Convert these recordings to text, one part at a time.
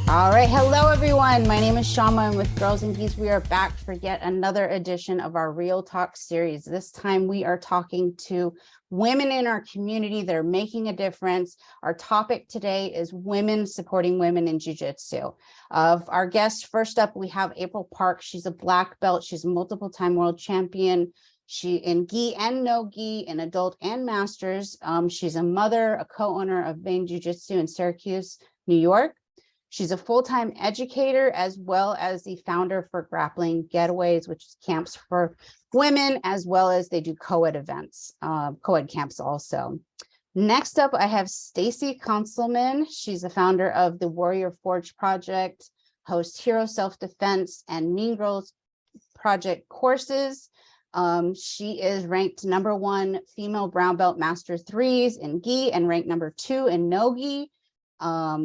All right. Hello, everyone. My name is Shama, and with Girls and Geese, we are back for yet another edition of our Real Talk series. This time we are talking to women in our community that are making a difference. Our topic today is women supporting women in jiu-jitsu. Of our guests, first up, we have April Park. She's a black belt. She's a multiple-time world champion. She in gi and no gi, in adult and masters. She's a mother, a co-owner of Vien Jiujitsu in Syracuse, New York. She's a full-time educator, as well as the founder for Grappling Getaways, which is camps for women, as well as they do co-ed events, co-ed camps also. Next up, I have Stacey, Councilman. She's the founder of the Warrior Forge Project, hosts Hero Self-Defense and Mean Girls Project courses. She is ranked #1 female brown belt master threes in gi and ranked #2 in no gi.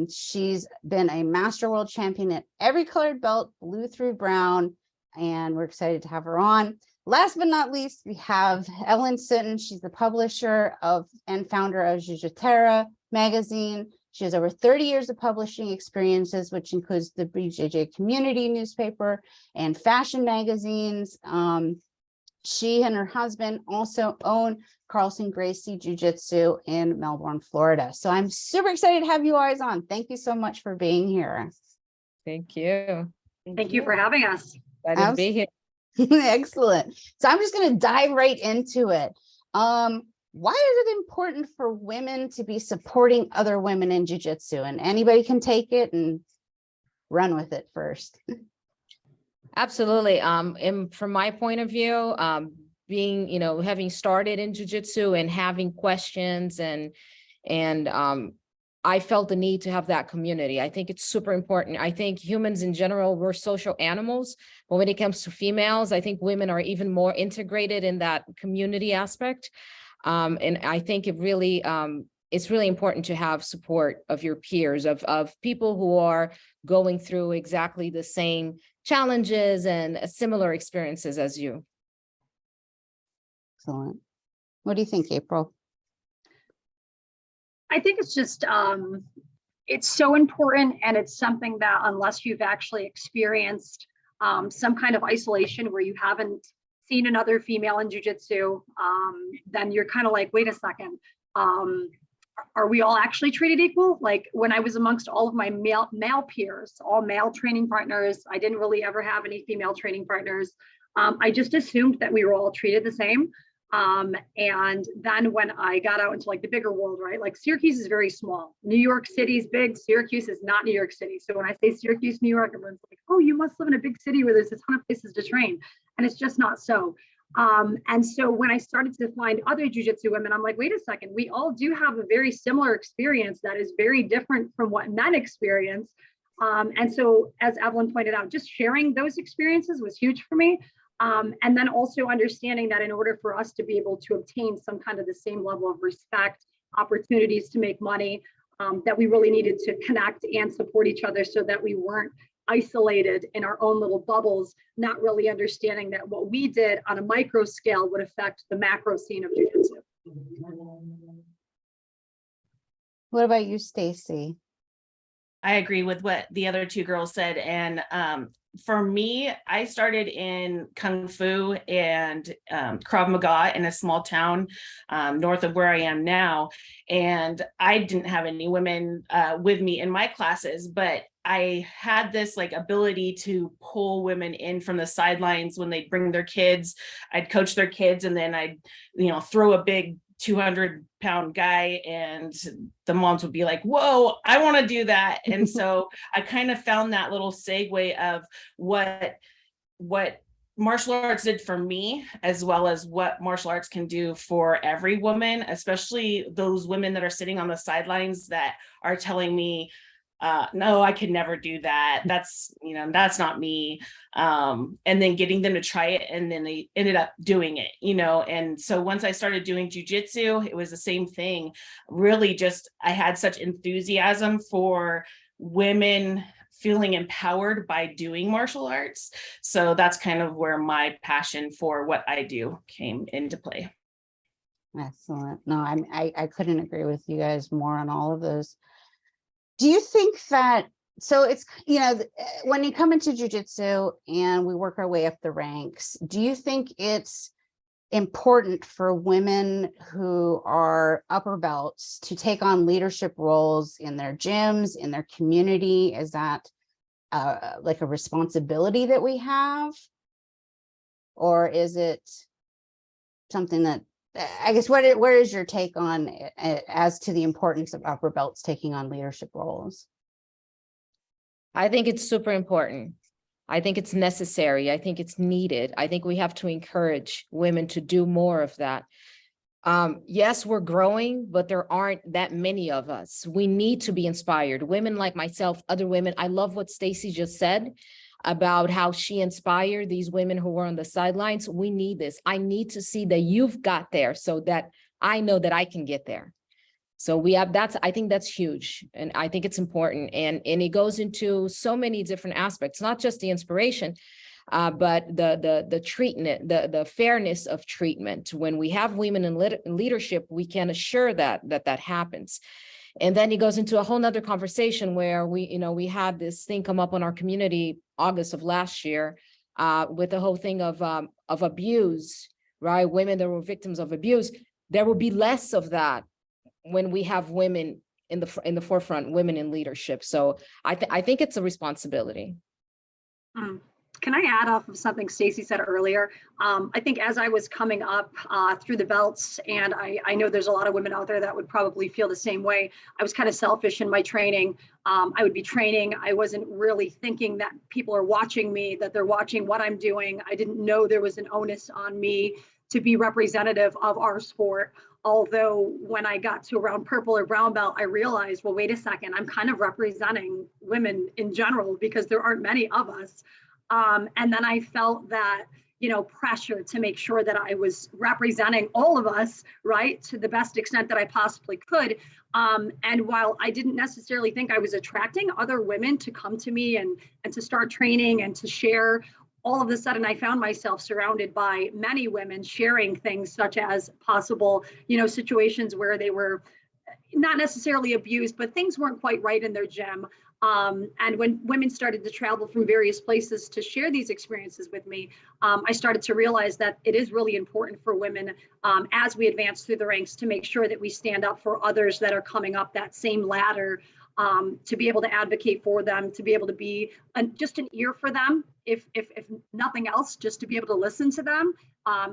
She's been a master world champion at every colored belt, blue through brown, and we're excited to have her on. Last but not least, we have Sutton. She's the publisher of and founder of Jiu-Jitsu magazine. She has over 30 years of publishing experiences, which includes the BJJ community newspaper and fashion magazines. She and her husband also own Carlson Gracie Jiu-Jitsu in Melbourne, Florida. So I'm super excited to have you guys on. Thank you so much for being here. Thank you. Thank you for having us. Glad to be here. Excellent. So I'm just going to dive right into it. Why is it important for women to be supporting other women in jiu-jitsu? And anybody can take it and run with it first. Absolutely. And from my point of view, being, having started in jiu-jitsu and having questions and I felt the need to have that community. I think it's super important. I think humans in general, we're social animals, but when it comes to females, I think women are even more integrated in that community aspect. And I think it really, it's really important to have support of your peers, of people who are going through exactly the same challenges and similar experiences as you. Excellent. What do you think, April? I think it's just, it's so important, and it's something that unless you've actually experienced some kind of isolation where you haven't seen another female in jiu-jitsu, then you're kind of like, wait a second, are we all actually treated equal? Like when I was amongst all of my male peers, all male training partners, I didn't really ever have any female training partners. I just assumed that we were all treated the same. And then when I got out into like the bigger world, right? Like Syracuse is very small. New York City is big. Syracuse is not New York City. So when I say Syracuse, New York, everyone's like, oh, you must live in a big city where there's a ton of places to train. And it's just not so. And so when I started to find other jiu-jitsu women, I'm like, wait a second, we all do have a very similar experience that is very different from what men experience. And so as Evelyn pointed out, just sharing those experiences was huge for me. And then also understanding that in order for us to be able to obtain some kind of the same level of respect, opportunities to make money, that we really needed to connect and support each other so that we weren't isolated in our own little bubbles, not really understanding that what we did on a micro scale would affect the macro scene of jiu-jitsu. What about you, Stacey? I agree with what the other two girls said. And for me, I started in Kung Fu and Krav Maga in a small town north of where I am now. And I didn't have any women with me in my classes, but I had this like ability to pull women in from the sidelines when they'd bring their kids. I'd coach their kids, and then I'd, throw a big 200-pound guy, and the moms would be like, whoa, I want to do that. And so I kind of found that little segue of what martial arts did for me, as well as what martial arts can do for every woman, especially those women that are sitting on the sidelines that are telling me, no, I could never do that. That's not me. And then getting them to try it, and then they ended up doing it, And so once I started doing jujitsu, it was the same thing. Really just, I had such enthusiasm for women feeling empowered by doing martial arts. So that's kind of where my passion for what I do came into play. Excellent. No, I couldn't agree with you guys more on all of those. Do you think that so it's, when you come into jujitsu and we work our way up the ranks, do you think it's important for women who are upper belts to take on leadership roles in their gyms, in their community? Is that like a responsibility that we have? Or is it something that, I guess, where is your take on as to the importance of upper belts taking on leadership roles? I think it's super important. I think it's necessary. I think it's needed. I think we have to encourage women to do more of that. Yes, we're growing, but there aren't that many of us. We need to be inspired. Women like myself, other women. I love what Stacey just said about how she inspired these women who were on the sidelines. We need this. I need to see that you've got there so that I know that I can get there. So I think that's huge. And I think it's important. And it goes into so many different aspects, not just the inspiration, but the treatment, the fairness of treatment. When we have women in leadership, we can assure that happens. And then it goes into a whole nother conversation where we had this thing come up on our community August of last year, with the whole thing of abuse, right? Women that were victims of abuse. There will be less of that when we have women in the forefront, women in leadership. So I think it's a responsibility. Can I add off of something Stacey said earlier? I think as I was coming up through the belts, and I know there's a lot of women out there that would probably feel the same way. I was kind of selfish in my training. I would be training. I wasn't really thinking that people are watching me, that they're watching what I'm doing. I didn't know there was an onus on me to be representative of our sport. Although when I got to around purple or brown belt, I realized, well, wait a second, I'm kind of representing women in general because there aren't many of us. And then I felt that, pressure to make sure that I was representing all of us, right, to the best extent that I possibly could. And while I didn't necessarily think I was attracting other women to come to me and to start training and to share, all of a sudden I found myself surrounded by many women sharing things such as possible, situations where they were not necessarily abused, but things weren't quite right in their gym. And when women started to travel from various places to share these experiences with me, I started to realize that it is really important for women as we advance through the ranks to make sure that we stand up for others that are coming up that same ladder, to be able to advocate for them, to be able to be just an ear for them, if nothing else, just to be able to listen to them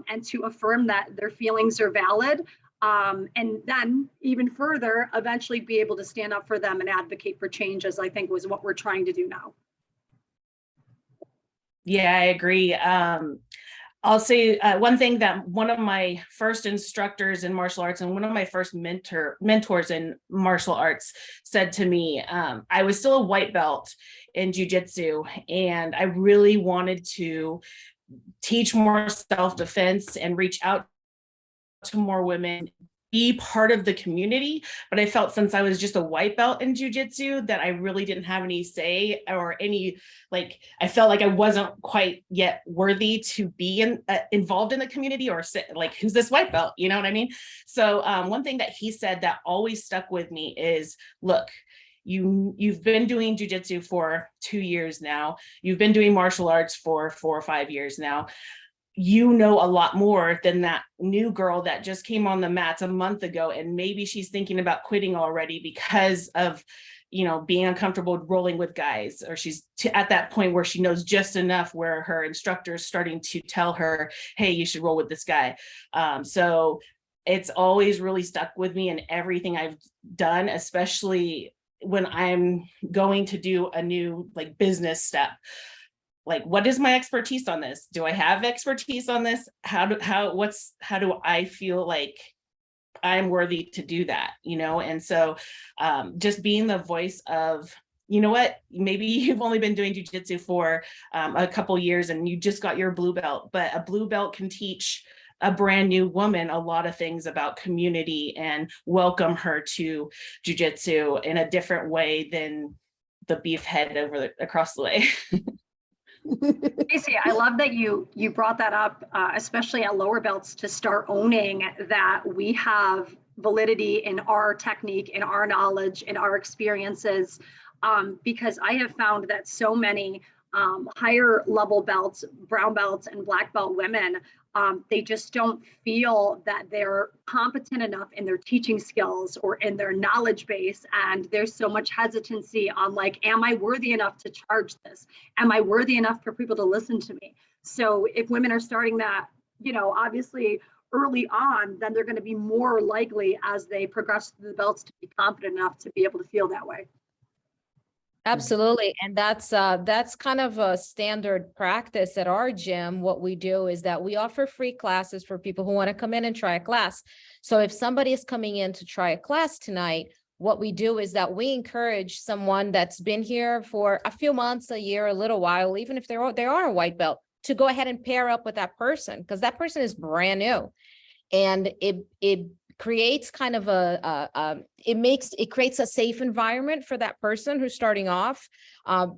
and to affirm that their feelings are valid. And then even further, eventually be able to stand up for them and advocate for changes, I think was what we're trying to do now. Yeah, I agree. I'll say one thing that one of my first instructors in martial arts and one of my first mentors in martial arts said to me, I was still a white belt in jiu-jitsu, and I really wanted to teach more self-defense and reach out to more women, be part of the community. But I felt since I was just a white belt in jiu-jitsu that I really didn't have any say or any, I felt like I wasn't quite yet worthy to be involved in the community, or who's this white belt? You know what I mean? So one thing that he said that always stuck with me is, look, you've been doing jiu-jitsu for 2 years now. You've been doing martial arts for 4 or 5 years now. You know a lot more than that new girl that just came on the mats a month ago, and maybe she's thinking about quitting already because of being uncomfortable rolling with guys, or she's at that point where she knows just enough where her instructor is starting to tell her, hey, you should roll with this guy. So it's always really stuck with me in everything I've done, especially when I'm going to do a new business step. What is my expertise on this? Do I have expertise on this? How do I feel like I'm worthy to do that? And so just being the voice of, maybe you've only been doing jiu-jitsu for a couple years and you just got your blue belt, but a blue belt can teach a brand new woman a lot of things about community and welcome her to jiu-jitsu in a different way than the beef head across the way. Stacey, I love that you brought that up, especially at lower belts, to start owning that we have validity in our technique, in our knowledge, in our experiences. because I have found that so many higher level belts, brown belts and black belt women, they just don't feel that they're competent enough in their teaching skills or in their knowledge base. And there's so much hesitancy on like, am I worthy enough to charge this? Am I worthy enough for people to listen to me? So if women are starting that, you know, obviously early on, then they're going to be more likely as they progress through the belts to be confident enough to be able to feel that way. Absolutely. And that's kind of a standard practice at our gym. What we do is that we offer free classes for people who want to come in and try a class. So if somebody is coming in to try a class tonight, what we do is that we encourage someone that's been here for a few months, a year, a little while, even if they are a white belt, to go ahead and pair up with that person, because that person is brand new. And it creates kind of it creates a safe environment for that person who's starting off.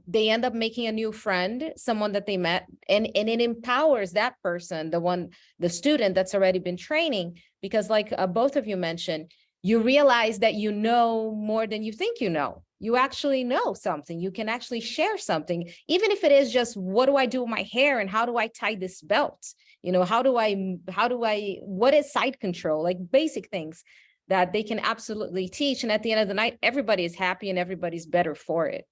They end up making a new friend, someone that they met, and it empowers that person, the student that's already been training, because like both of you mentioned, you realize that you know more than you think you know. You actually know something. You can actually share something, even if it is just, what do I do with my hair and how do I tie this belt? You know, what is side control? Like basic things that they can absolutely teach. And at the end of the night, everybody is happy and everybody's better for it.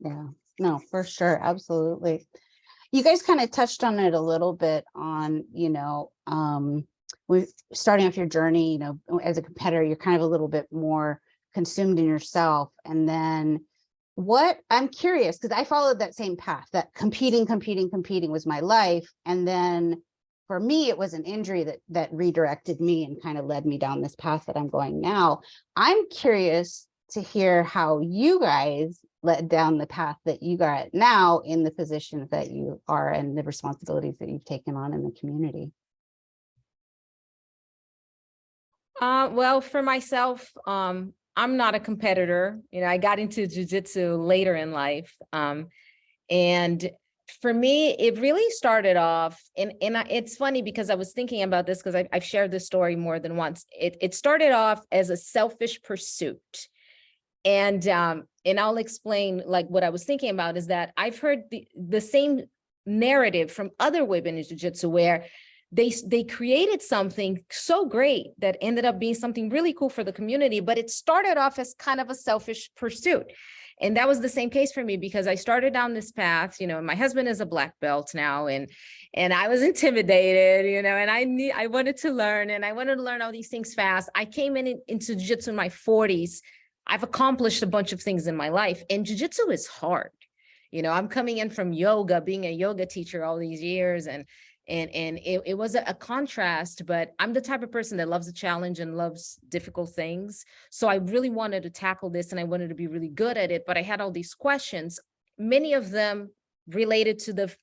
Yeah, no, for sure. Absolutely. You guys kind of touched on it a little bit on, you know, starting off your journey, you know, as a competitor, you're kind of a little bit more consumed in yourself. And then what I'm curious, because I followed that same path, that competing was my life. And then for me, it was an injury that redirected me and kind of led me down this path that I'm going now. I'm curious to hear how you guys led down the path that you got now in the positions that you are and the responsibilities that you've taken on in the community. Well, for myself, I'm not a competitor. You know, I got into jiu-jitsu later in life. And for me, it really started off, and it's funny because I was thinking about this because I've shared this story more than once. It started off as a selfish pursuit. And I'll explain, like, what I was thinking about is that I've heard the same narrative from other women in jiu-jitsu where they created something so great that ended up being something really cool for the community, but it started off as kind of a selfish pursuit. And that was the same case for me because I started down this path, you know, my husband is a black belt now, and I was intimidated, you know, and I wanted to learn, and I wanted to learn all these things fast. I came into jiu-jitsu in my 40s. I've accomplished a bunch of things in my life, and jiu-jitsu is hard. You know, I'm coming in from yoga, being a yoga teacher all these years, and it was a contrast, but I'm the type of person that loves a challenge and loves difficult things. So I really wanted to tackle this, and I wanted to be really good at it, but I had all these questions, many of them related to the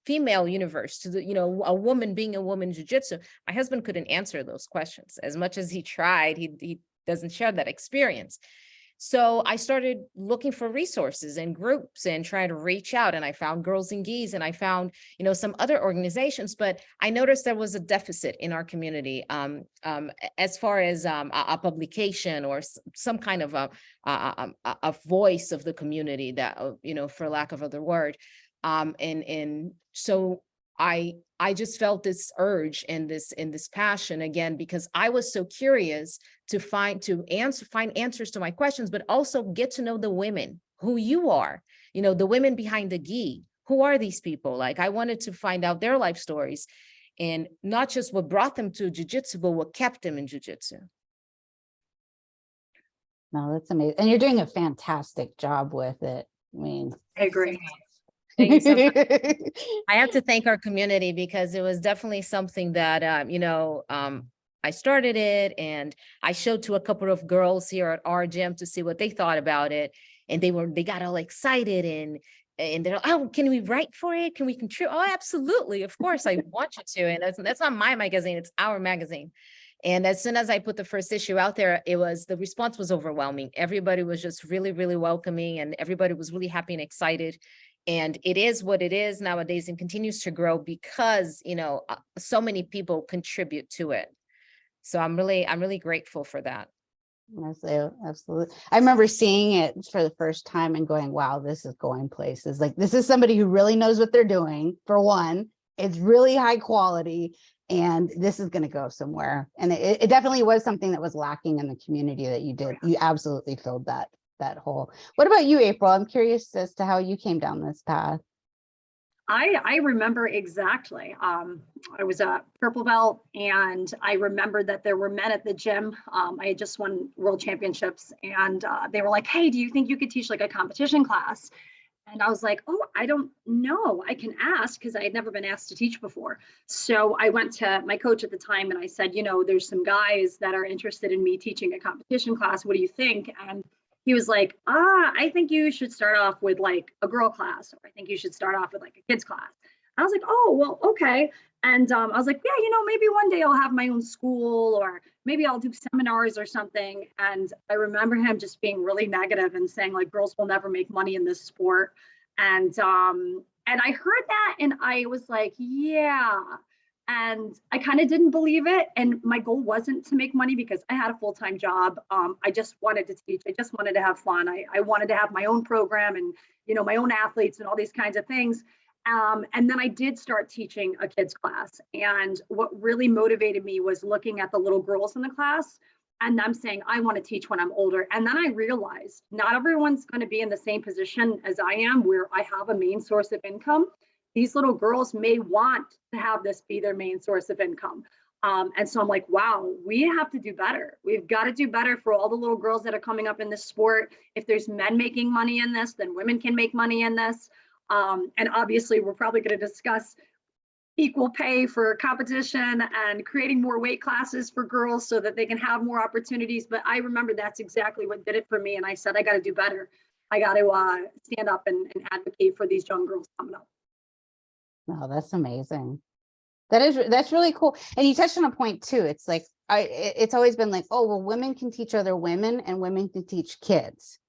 female universe, to the, you know, a woman being a woman in jiu-jitsu. My husband couldn't answer those questions. As much as he tried, he doesn't share that experience. So I started looking for resources and groups and trying to reach out, and I found Girls and Gis, and I found, you know, some other organizations, but I noticed there was a deficit in our community as far as a publication or some kind of a voice of the community that, you know, for lack of other word. And so I just felt this urge and this passion again, because I was so curious to find answers to my questions, but also get to know the women, who you are, you know, the women behind the gi. Who are these people? Like, I wanted to find out their life stories, and not just what brought them to jiu-jitsu, but what kept them in jiu-jitsu. No, that's amazing. And you're doing a fantastic job with it. I mean, I agree. Thank you so much. I have to thank our community, because it was definitely something that, you know, I started it, and I showed to a couple of girls here at our gym to see what they thought about it. And they got all excited, and they're like, oh, can we write for it? Can we contribute? Oh, absolutely. Of course, I want you to. And that's not my magazine, it's our magazine. And as soon as I put the first issue out there, the response was overwhelming. Everybody was just really, really welcoming, and everybody was really happy and excited. And it is what it is nowadays, and continues to grow because, you know, so many people contribute to it. So I'm really grateful for that. Absolutely. I remember seeing it for the first time and going, wow, this is going places. Like, this is somebody who really knows what they're doing. For one, it's really high quality and this is going to go somewhere. And it definitely was something that was lacking in the community that you did. You absolutely filled that hole. What about you, April? I'm curious as to how you came down this path. I remember exactly. I was a purple belt, and I remember that there were men at the gym. I had just won world championships, and they were like, "Hey, do you think you could teach like a competition class?" And I was like, "Oh, I don't know. I can ask," because I had never been asked to teach before. So I went to my coach at the time and I said, "There's some guys that are interested in me teaching a competition class. What do you think?" And he was like, I think you should start off with like a girl class, or I think you should start off with like a kids class. I was like, oh, well, okay. And I was like, yeah, maybe one day I'll have my own school, or maybe I'll do seminars or something. And I remember him just being really negative and saying like, girls will never make money in this sport. And I heard that and I was like, yeah. And I kind of didn't believe it. And my goal wasn't to make money because I had a full-time job. I just wanted to teach. I just wanted to have fun. I wanted to have my own program and, my own athletes and all these kinds of things. And then I did start teaching a kids class. And what really motivated me was looking at the little girls in the class and them saying, I want to teach when I'm older. And then I realized not everyone's going to be in the same position as I am, where I have a main source of income. These little girls may want to have this be their main source of income. And so I'm like, wow, we have to do better. We've got to do better for all the little girls that are coming up in this sport. If there's men making money in this, then women can make money in this. And obviously, we're probably going to discuss equal pay for competition and creating more weight classes for girls so that they can have more opportunities. But I remember that's exactly what did it for me. And I said, I got to do better. I got to stand up and advocate for these young girls coming up. Oh, that's amazing. That's really cool. And you touched on a point too. It's like, it's always been like, oh, well, women can teach other women and women can teach kids,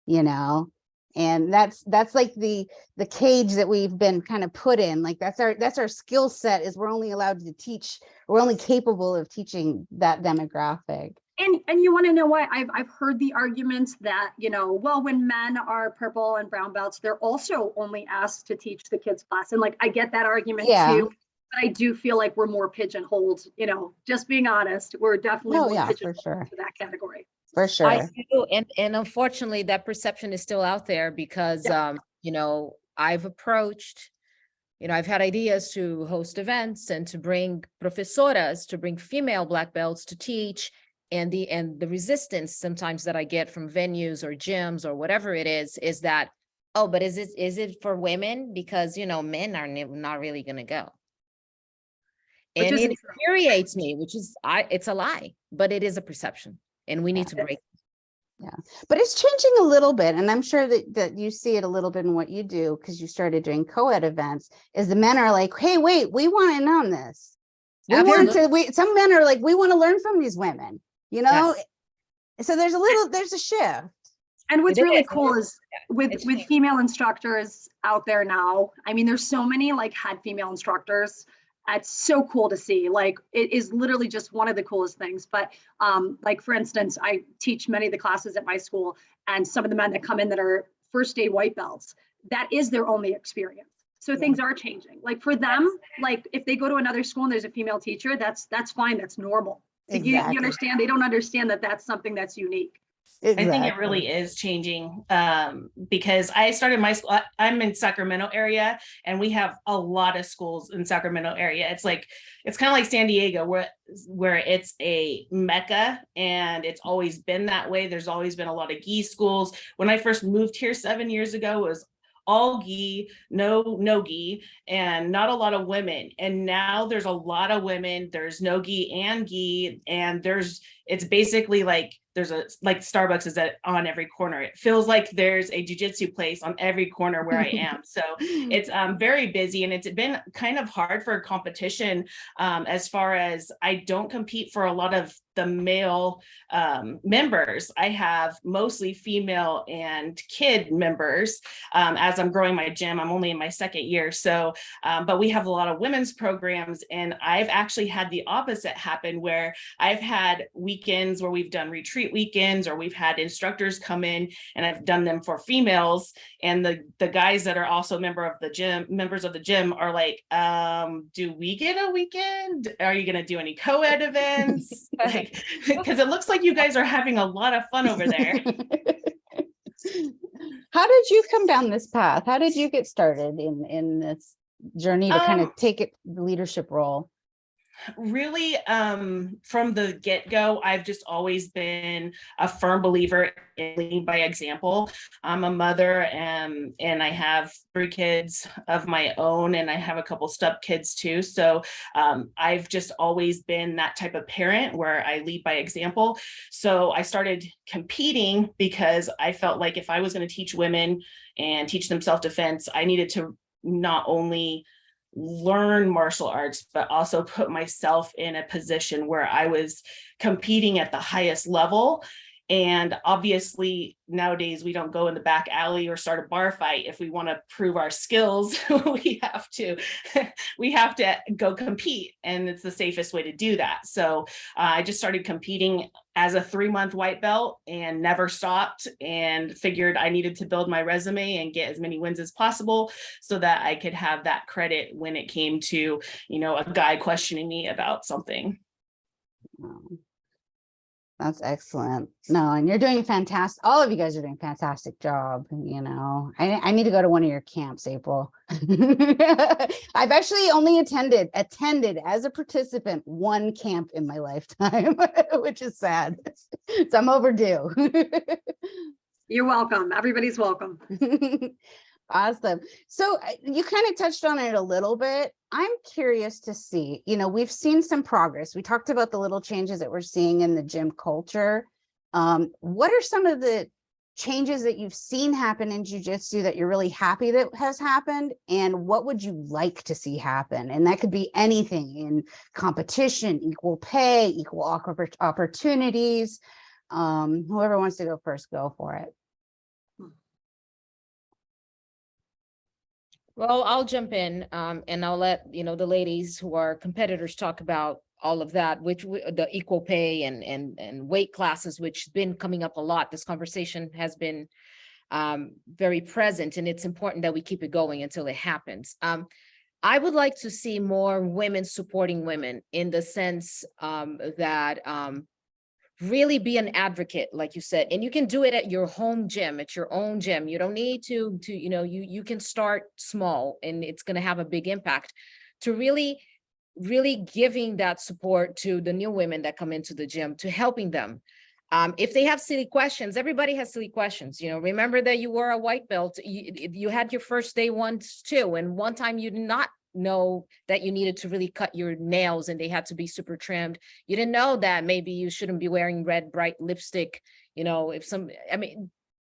and that's like the cage that we've been kind of put in. Like that's our skill set, is we're only allowed to teach, we're only capable of teaching that demographic. And you want to know why? I've heard the arguments that, well, when men are purple and brown belts, they're also only asked to teach the kids class. And like, I get that argument too, but I do feel like we're more pigeonholed, just being honest, we're definitely more pigeonholed for sure. to that category. For sure. I do. And unfortunately, that perception is still out there because, I've approached, I've had ideas to host events and to bring professoras, to bring female black belts to teach. And the resistance sometimes that I get from venues or gyms or whatever it is that, oh, but is it for women? Because, men are not really going to go. And it infuriates me, it's a lie, but it is a perception and we need to break. Yeah, but it's changing a little bit. And I'm sure that you see it a little bit in what you do, because you started doing co-ed events, is the men are like, hey, wait, we want in on this. Some men are like, we want to learn from these women. Yes. So there's a shift. And what's really cool is with female instructors out there now, I mean, there's so many like head female instructors. It's so cool to see. Like, it is literally just one of the coolest things. But like, for instance, I teach many of the classes at my school, and some of the men that come in that are first day white belts, that is their only experience. So things are changing. Like for them, like if they go to another school and there's a female teacher, that's fine. That's normal. Exactly. You understand? They don't understand that that's something that's unique. Exactly. I think it really is changing because I started my school. I'm in Sacramento area, and we have a lot of schools in Sacramento area. It's kind of like San Diego, where it's a mecca, and it's always been that way. There's always been a lot of gi schools. When I first moved here 7 years ago, it was all gi, no gi, and not a lot of women. And now there's a lot of women. There's no gi and gi, and it's basically like there's Starbucks is on every corner. It feels like there's a jiu-jitsu place on every corner where I am. So it's very busy, and it's been kind of hard for competition as far as I don't compete for a lot of the male members. I have mostly female and kid members. As I'm growing my gym, I'm only in my second year. So, but we have a lot of women's programs, and I've actually had the opposite happen where we weekends where we've done retreat weekends, or we've had instructors come in, and I've done them for females. And the guys that are also members of the gym are like, do we get a weekend? Are you going to do any co-ed events? Like, because it looks like you guys are having a lot of fun over there. How did you come down this path? How did you get started in this journey to kind of take the leadership role? Really, from the get-go, I've just always been a firm believer in leading by example. I'm a mother, and I have 3 kids of my own, and I have a couple step kids too. So I've just always been that type of parent where I lead by example. So I started competing because I felt like if I was going to teach women and teach them self-defense, I needed to not only learn martial arts, but also put myself in a position where I was competing at the highest level. And obviously nowadays we don't go in the back alley or start a bar fight. If we want to prove our skills, we have to go compete, and it's the safest way to do that. So I just started competing as a 3-month white belt and never stopped, and figured I needed to build my resume and get as many wins as possible so that I could have that credit when it came to, a guy questioning me about something. That's excellent. No, and you're doing fantastic. All of you guys are doing a fantastic job. I need to go to one of your camps, April. I've actually only attended as a participant 1 camp in my lifetime, which is sad. So I'm overdue. You're welcome. Everybody's welcome. Awesome. So you kind of touched on it a little bit. I'm curious to see, we've seen some progress. We talked about the little changes that we're seeing in the gym culture. What are some of the changes that you've seen happen in jiu-jitsu that you're really happy that has happened? And what would you like to see happen? And that could be anything in competition, equal pay, equal opportunities. Whoever wants to go first, go for it. Well, I'll jump in and I'll let the ladies who are competitors talk about all of that, which the equal pay and weight classes, which has been coming up a lot. This conversation has been very present, and it's important that we keep it going until it happens. I would like to see more women supporting women in the sense that really be an advocate, like you said, and you can do it at your home gym, at your own gym. You don't need to you can start small, and it's going to have a big impact to really giving that support to the new women that come into the gym, to helping them. If they have silly questions, everybody has silly questions. Remember that you were a white belt. You had your first day once too, and one time you did not know that you needed to really cut your nails and they had to be super trimmed. You didn't know that maybe you shouldn't be wearing red bright lipstick.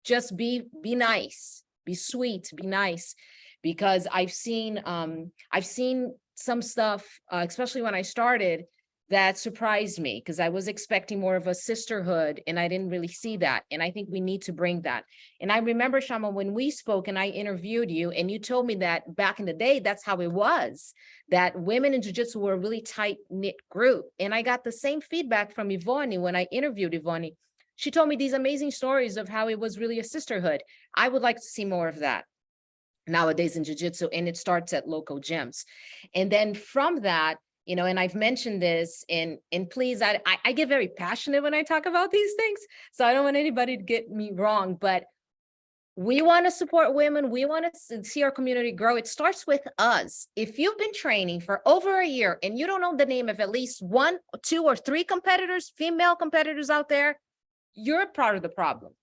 Just be nice, be sweet, be nice, because I've seen some stuff, especially when I started, that surprised me, because I was expecting more of a sisterhood and I didn't really see that. And I think we need to bring that. And I remember, Shama, when we spoke and I interviewed you, and you told me that back in the day, that's how it was, that women in jiu-jitsu were a really tight knit group. And I got the same feedback from Ivani when I interviewed Ivani. She told me these amazing stories of how it was really a sisterhood. I would like to see more of that nowadays in jiu-jitsu, and it starts at local gyms. And then from that, and I've mentioned this, and please, I get very passionate when I talk about these things, so I don't want anybody to get me wrong, but we want to support women. We want to see our community grow. It starts with us. If you've been training for over a year and you don't know the name of at least 1, 2, or 3 competitors, female competitors out there, you're part of the problem,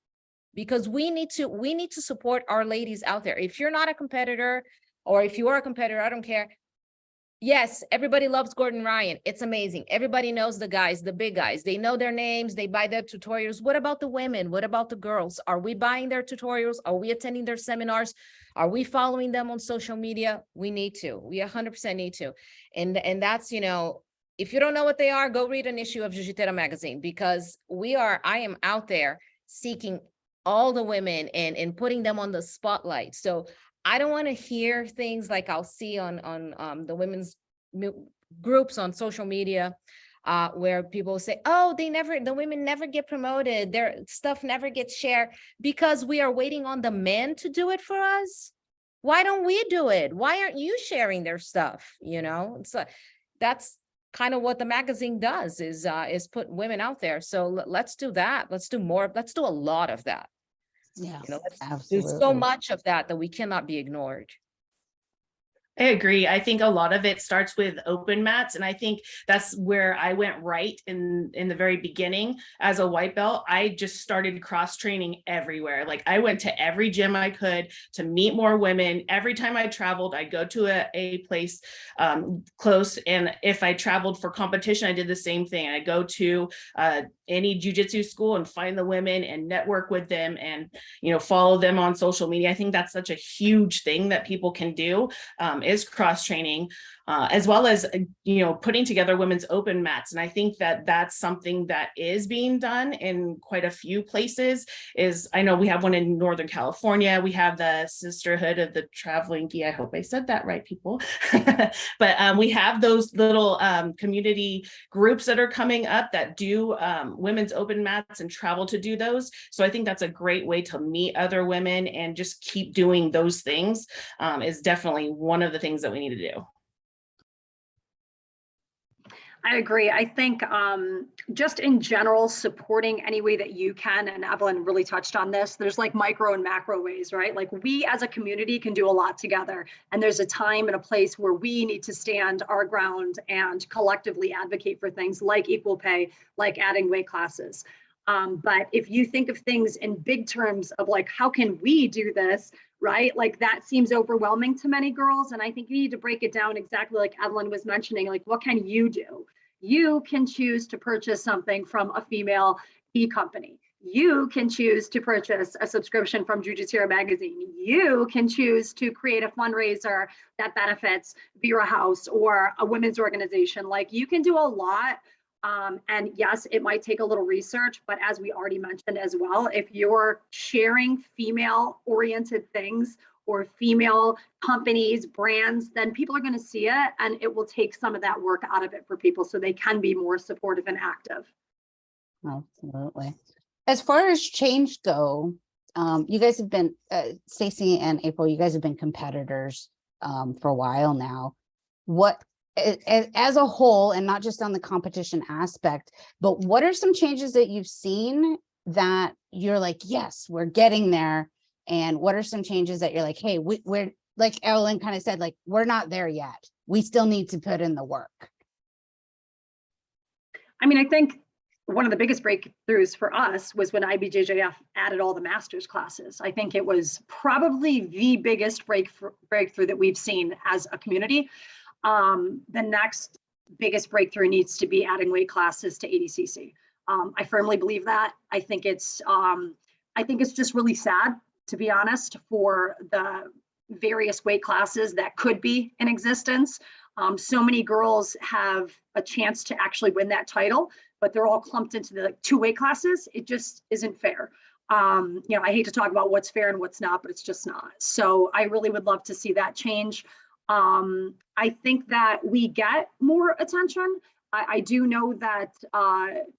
because we need to support our ladies out there. If you're not a competitor, or if you are a competitor, I don't care. Yes, everybody loves Gordon Ryan. It's amazing. Everybody knows the guys, the big guys. They know their names. They buy their tutorials. What about the women? What about the girls? Are we buying their tutorials? Are we attending their seminars? Are we following them on social media? We need to. We 100% need to. And that's, if you don't know what they are, go read an issue of Jiu-Jitsu magazine, because I am out there seeking all the women and putting them on the spotlight. So I don't want to hear things like I'll see on the women's groups on social media. where people say, oh, the women never get promoted, their stuff never gets shared because we are waiting on the men to do it for us. Why don't we do it? Why aren't you sharing their stuff? You know, so that's kind of what the magazine does, is put women out there. So let's do that. Let's do more. Let's do a lot of that. Yeah, You know, let's do absolutely. so much of that we cannot be ignored. I agree. I think a lot of it starts with open mats. And I think that's where I went right in the very beginning. As a white belt, I just started cross training everywhere. Like I went to every gym I could to meet more women. Every time I traveled, I'd go to a place close. And if I traveled for competition, I did the same thing. I'd go to any jiu-jitsu school and find the women and network with them and, you know, follow them on social media. I think that's such a huge thing that people can do. Is cross training, as well as, you know, putting together women's open mats. And I think that that's something that is being done in quite a few places. I know we have one in Northern California. We have the Sisterhood of the Traveling Gi. I hope I said that right, people. But we have those little community groups that are coming up that do women's open mats and travel to do those. So I think that's a great way to meet other women and just keep doing those things. Is definitely one of the things that we need to do. I agree. I think just in general, supporting any way that you can, and Evelyn really touched on this, there's like micro and macro ways, right? Like we as a community can do a lot together. And there's a time and a place where we need to stand our ground and collectively advocate for things like equal pay, like adding weight classes. But if you think of things in big terms of like, how can we do this, right? Like that seems overwhelming to many girls. And I think you need to break it down exactly like Evelyn was mentioning, like what can you do? You can choose to purchase something from a female e-company. You can choose to purchase a subscription from Jiu Jitsu magazine. You can choose to create a fundraiser that benefits Vera House or a women's organization. Like you can do a lot. And yes, it might take a little research, but as we already mentioned as well, if you're sharing female-oriented things or female companies, brands, then people are going to see it and it will take some of that work out of it for people so they can be more supportive and active. Absolutely. As far as change go, you guys have been, Stacey and April, you guys have been competitors for a while now. What, as a whole, and not just on the competition aspect, but what are some changes that you've seen that you're like, yes, we're getting there? And what are some changes that you're like, hey, we're like Evelyn kind of said, like, we're not there yet. We still need to put in the work. I mean, I think one of the biggest breakthroughs for us was when IBJJF added all the master's classes. I think it was probably the biggest breakthrough that we've seen as a community. The next biggest breakthrough needs to be adding weight classes to ADCC. I firmly believe that. I think it's just really sad, to be honest, for the various weight classes that could be in existence. So many girls have a chance to actually win that title, but they're all clumped into the two weight classes. It just isn't fair. You know, I hate to talk about what's fair and what's not, but it's just not. So I really would love to see that change. I think that we get more attention. I do know that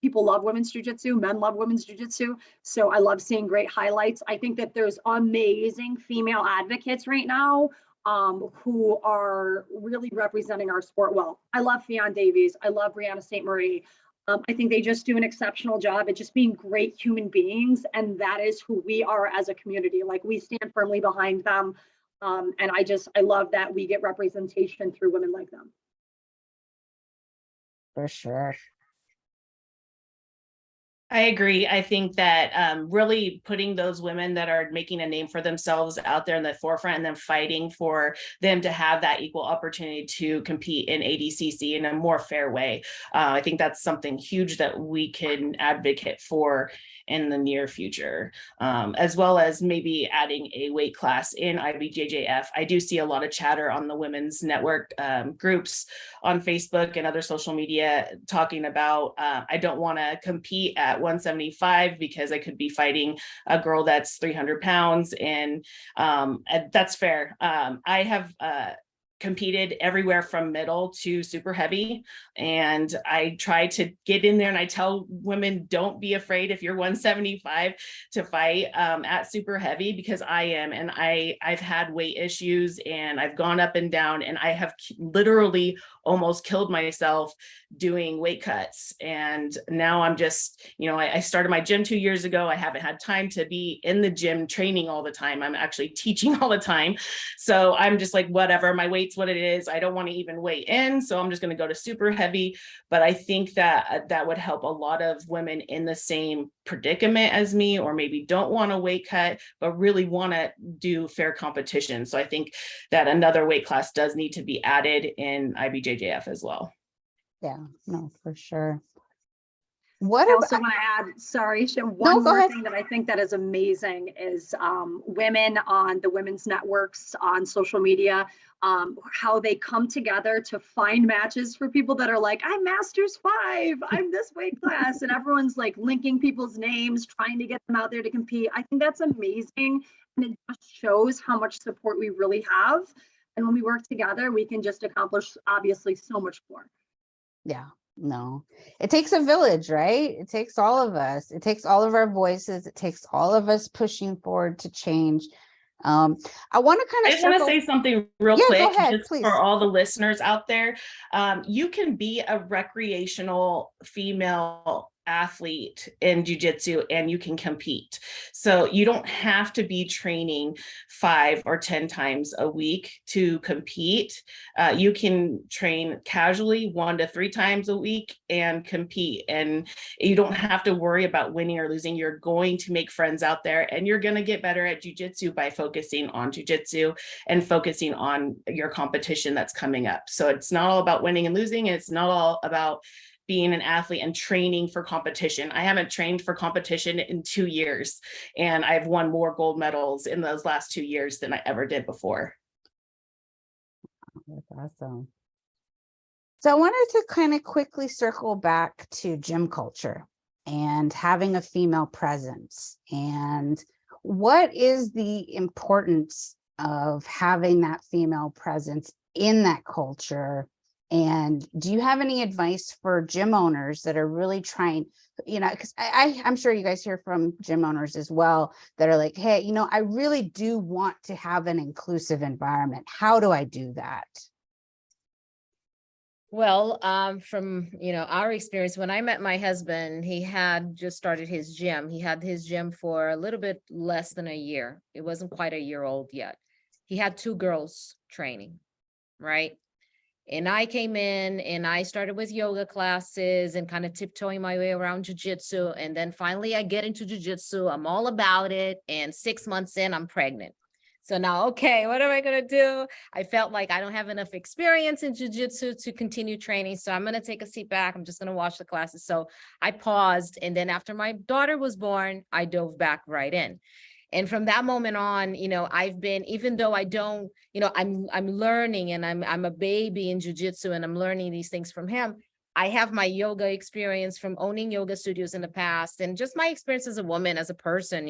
people love women's jiu-jitsu, men love women's jiu-jitsu. So I love seeing great highlights. I think that there's amazing female advocates right now who are really representing our sport well. I love Fionn Davies. I love Brianna St. Marie. I think they just do an exceptional job at just being great human beings. And that is who we are as a community. Like we stand firmly behind them. And I love that we get representation through women like them. For sure. I agree. I think that really putting those women that are making a name for themselves out there in the forefront and then fighting for them to have that equal opportunity to compete in ADCC in a more fair way. I think that's something huge that we can advocate for in the near future, as well as maybe adding a weight class in IBJJF. I do see a lot of chatter on the women's network groups on Facebook and other social media talking about, I don't want to compete at 175 because I could be fighting a girl that's 300 pounds, and that's fair. I have competed everywhere from middle to super heavy. And I try to get in there, and I tell women, don't be afraid if you're 175 to fight at super heavy, because I am. And I've had weight issues, and I've gone up and down, and I have literally almost killed myself doing weight cuts. And now I'm just, I started my gym 2 years ago. I haven't had time to be in the gym training all the time. I'm actually teaching all the time. So I'm just like, whatever, my weight's what it is. I don't want to even weigh in. So I'm just going to go to super heavy. But I think that that would help a lot of women in the same predicament as me, or maybe don't want a weight cut, but really want to do fair competition. So I think that another weight class does need to be added in IBJJF as well. Yeah, no, for sure. I What also about, want to add, sorry, one go more ahead. thing that I think that is amazing is women on the women's networks on social media, how they come together to find matches for people that are like, I'm Masters 5, I'm this weight class, and everyone's like linking people's names, trying to get them out there to compete. I think that's amazing, and it just shows how much support we really have. And when we work together, we can just accomplish obviously so much more. Yeah, no, it takes a village, right? It takes all of us. It takes all of our voices. It takes all of us pushing forward to change. I want to kind I of just want to circle. say something real Yeah, quick, go ahead, just please. for all the listeners out there. You can be a recreational female athlete in jiu-jitsu and you can compete. So you don't have to be training 5 or 10 times a week to compete. You can train casually 1 to 3 times a week and compete. And you don't have to worry about winning or losing. You're going to make friends out there, and you're going to get better at jiu-jitsu by focusing on jiu-jitsu and focusing on your competition that's coming up. So it's not all about winning and losing. It's not all about being an athlete and training for competition. I haven't trained for competition in 2 years, and I've won more gold medals in those last 2 years than I ever did before. That's awesome. So I wanted to kind of quickly circle back to gym culture and having a female presence. And what is the importance of having that female presence in that culture? And do you have any advice for gym owners that are really trying, because I'm sure you guys hear from gym owners as well that are like, hey, I really do want to have an inclusive environment. How do I do that? Well, from, our experience, when I met my husband, he had just started his gym. He had his gym for a little bit less than a year. It wasn't quite a year old yet. He had 2 girls training, right? And I came in and I started with yoga classes and kind of tiptoeing my way around jiu-jitsu. And then finally I get into jiu-jitsu. I'm all about it. And 6 months in, I'm pregnant. So now, okay, what am I going to do? I felt like I don't have enough experience in jiu-jitsu to continue training. So I'm going to take a seat back. I'm just going to watch the classes. So I paused. And then after my daughter was born, I dove back right in. And from that moment on, I've been, even though I don't, I'm learning, and I'm a baby in jiu-jitsu, and I'm learning these things from him. I have my yoga experience from owning yoga studios in the past, and just my experience as a woman, as a person,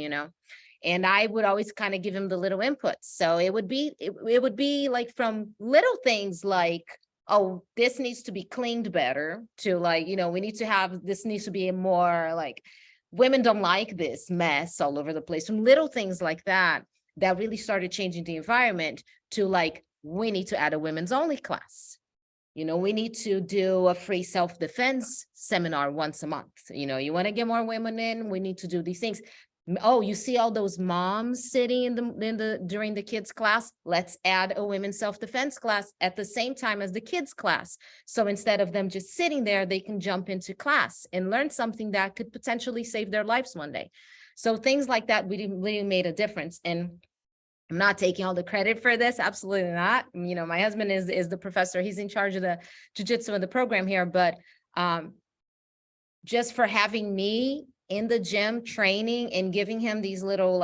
and I would always kind of give him the little inputs. So it would be like from little things like, oh, this needs to be cleaned better, to like, we need to have, this needs to be more like, women don't like this mess all over the place, from little things like that really started changing the environment, to like, we need to add a women's only class. We need to do a free self-defense seminar once a month. You want to get more women in, we need to do these things. Oh, you see all those moms sitting during the kids class? Let's add a women's self-defense class at the same time as the kids class. So instead of them just sitting there, they can jump into class and learn something that could potentially save their lives one day. So things like that really made a difference. And I'm not taking all the credit for this. Absolutely not. My husband is the professor. He's in charge of the jiu-jitsu and the program here, but just for having me in the gym training and giving him these little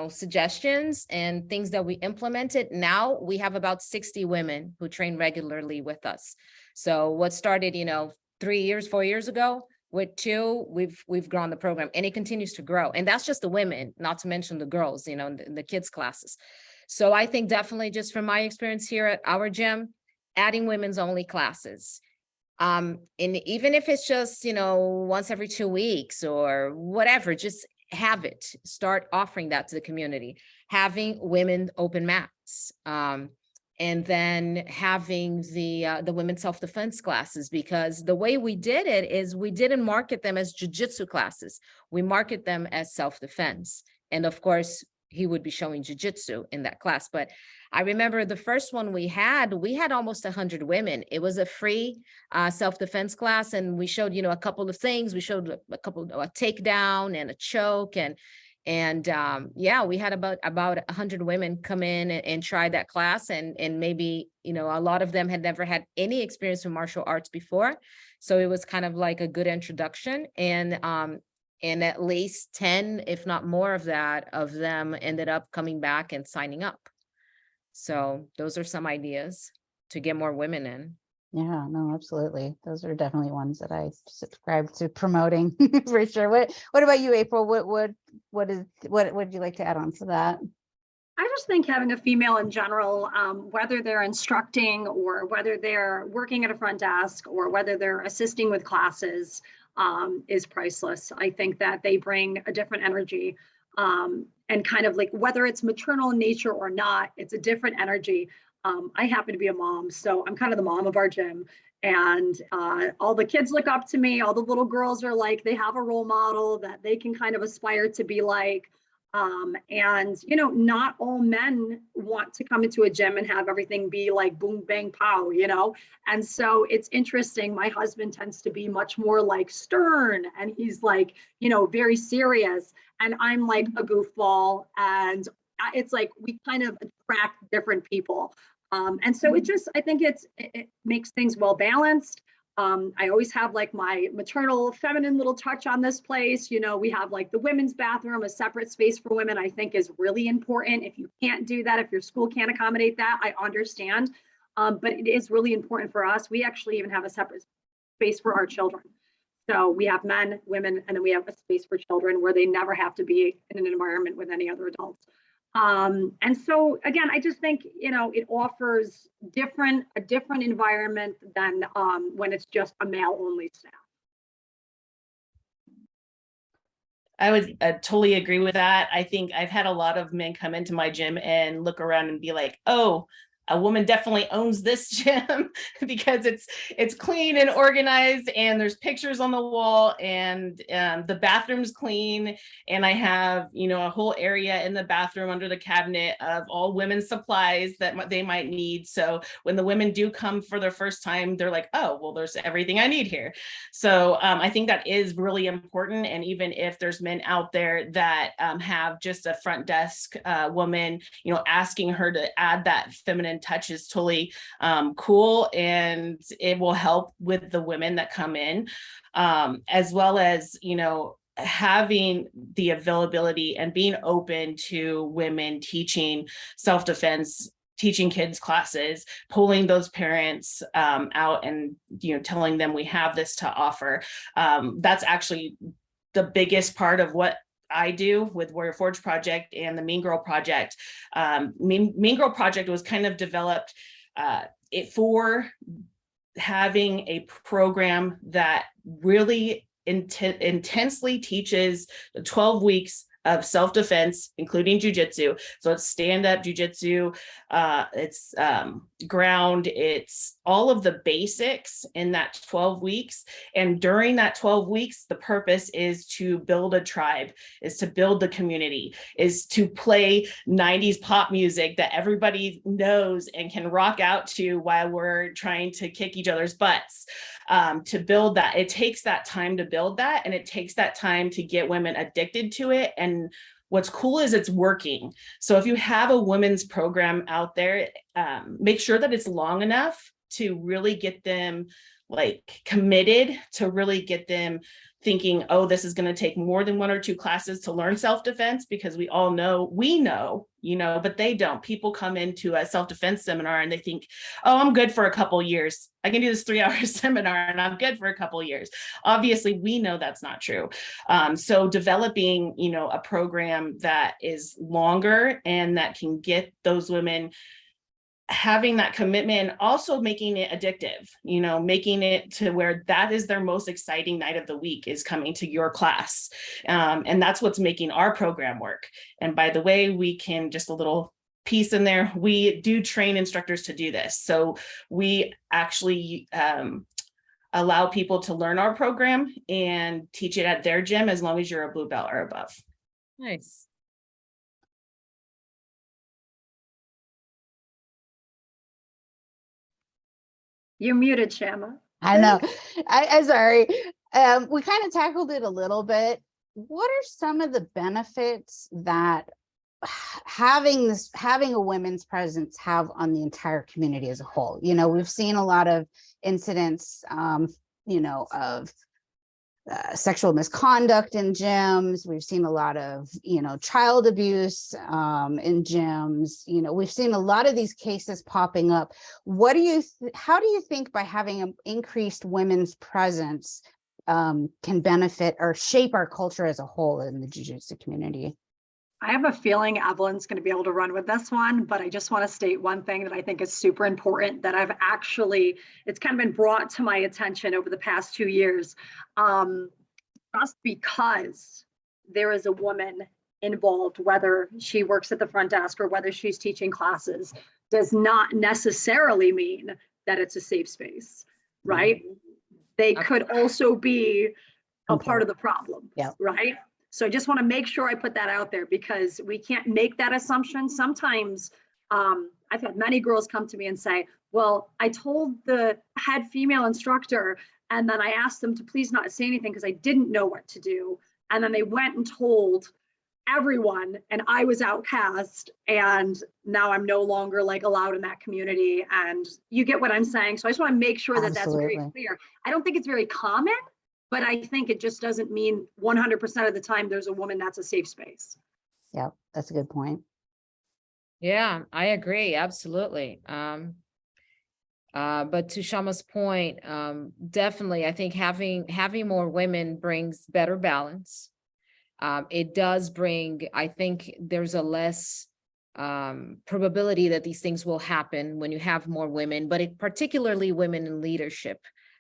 suggestions and things that we implemented. Now we have about 60 women who train regularly with us. So what started, 4 years ago with 2, we've grown the program, and it continues to grow. And that's just the women, not to mention the girls, the kids classes. So I think definitely just from my experience here at our gym, adding women's only classes. And even if it's just, once every 2 weeks or whatever, just have it, start offering that to the community, having women open mats. And then having the women's self-defense classes, because the way we did it is we didn't market them as jiu-jitsu classes. We market them as self-defense. And of course, he would be showing jiu-jitsu in that class. But I remember the first one we had almost 100 women. It was a free self-defense class. And we showed, a couple of things. We showed a takedown and a choke, and yeah, we had about 100 women come in and try that class, and maybe, a lot of them had never had any experience with martial arts before. So it was kind of like a good introduction, and at least 10, if not more of them ended up coming back and signing up. So those are some ideas to get more women in. Yeah, no, absolutely. Those are definitely ones that I subscribe to promoting for sure. What about you, April? What would you like to add on to that? I just think having a female in general, whether they're instructing or whether they're working at a front desk or whether they're assisting with classes, is priceless. I think that they bring a different energy, and kind of like whether it's maternal in nature or not, it's a different energy. I happen to be a mom, so I'm kind of the mom of our gym, and all the kids look up to me. All the little girls are like, they have a role model that they can kind of aspire to be like. And, not all men want to come into a gym and have everything be like boom, bang, pow, And so it's interesting. My husband tends to be much more like stern, and he's like, very serious. And I'm like a goofball. And it's like, we kind of attract different people. And so I think it makes things well balanced. I always have like my maternal feminine little touch on this place. We have like the women's bathroom, a separate space for women, I think is really important. If you can't do that, if your school can't accommodate that, I understand. But it is really important for us. We actually even have a separate space for our children. So we have men, women, and then we have a space for children where they never have to be in an environment with any other adults. And so again, I just think, it offers a different environment than when it's just a male only staff. I would totally agree with that. I think I've had a lot of men come into my gym and look around and be like, oh, a woman definitely owns this gym because it's clean and organized, and there's pictures on the wall, and the bathroom's clean, and I have a whole area in the bathroom under the cabinet of all women's supplies that they might need. So when the women do come for their first time, they're like, oh, well, there's everything I need here. So I think that is really important. And even if there's men out there that have just a front desk woman, asking her to add that feminine touch is totally cool, and it will help with the women that come in, as well as having the availability and being open to women teaching self-defense, teaching kids classes, pulling those parents out and telling them we have this to offer. That's actually the biggest part of what I do with Warrior Forge Project and the Mean Girl Project. Mean Girl Project was kind of developed for having a program that really intensely teaches the 12 weeks of self-defense, including jujitsu. So it's stand-up jujitsu, it's ground, it's all of the basics in that 12 weeks. And during that 12 weeks, the purpose is to build a tribe, is to build the community, is to play 90s pop music that everybody knows and can rock out to while we're trying to kick each other's butts. To build that, it takes that time to build that, and it takes that time to get women addicted to it. And what's cool is it's working. So if you have a women's program out there, make sure that it's long enough to really get them like committed to really get them thinking, oh, this is going to take more than 1 or 2 classes to learn self-defense, because we know, but they don't. People come into a self-defense seminar and they think, oh, I'm good for a couple years. I can do this 3-hour seminar and I'm good for a couple years. Obviously, we know that's not true. So developing, a program that is longer and that can get those women having that commitment, also making it addictive, making it to where that is their most exciting night of the week, is coming to your class. And that's what's making our program work. And by the way, we can, just a little piece in there, we do train instructors to do this. So we actually allow people to learn our program and teach it at their gym, as long as you're a blue belt or above. Nice. You're muted, Shama. I know. I'm sorry. We kind of tackled it a little bit. What are some of the benefits that having a women's presence have on the entire community as a whole? We've seen a lot of incidents, of sexual misconduct in gyms. We've seen a lot of, child abuse in gyms. We've seen a lot of these cases popping up. How do you think by having an increased women's presence can benefit or shape our culture as a whole in the jiu-jitsu community? I have a feeling Evelyn's going to be able to run with this one, but I just want to state one thing that I think is super important that it's kind of been brought to my attention over the past 2 years. Just because there is a woman involved, whether she works at the front desk or whether she's teaching classes, does not necessarily mean that it's a safe space, right? They could also be a part of the problem, right? So I just want to make sure I put that out there, because we can't make that assumption. Sometimes I've had many girls come to me and say, well, I told the head female instructor, and then I asked them to please not say anything because I didn't know what to do. And then they went and told everyone, and I was outcast, and now I'm no longer allowed in that community. And you get what I'm saying. So I just want to make sure that that's very clear. I don't think it's very common, but I think it just doesn't mean 100% of the time there's a woman that's a safe space. Yeah, that's a good point. Yeah, I agree. Absolutely. But to Shama's point, definitely, I think having more women brings better balance. It does bring, I think there's a less probability that these things will happen when you have more women, but particularly women in leadership.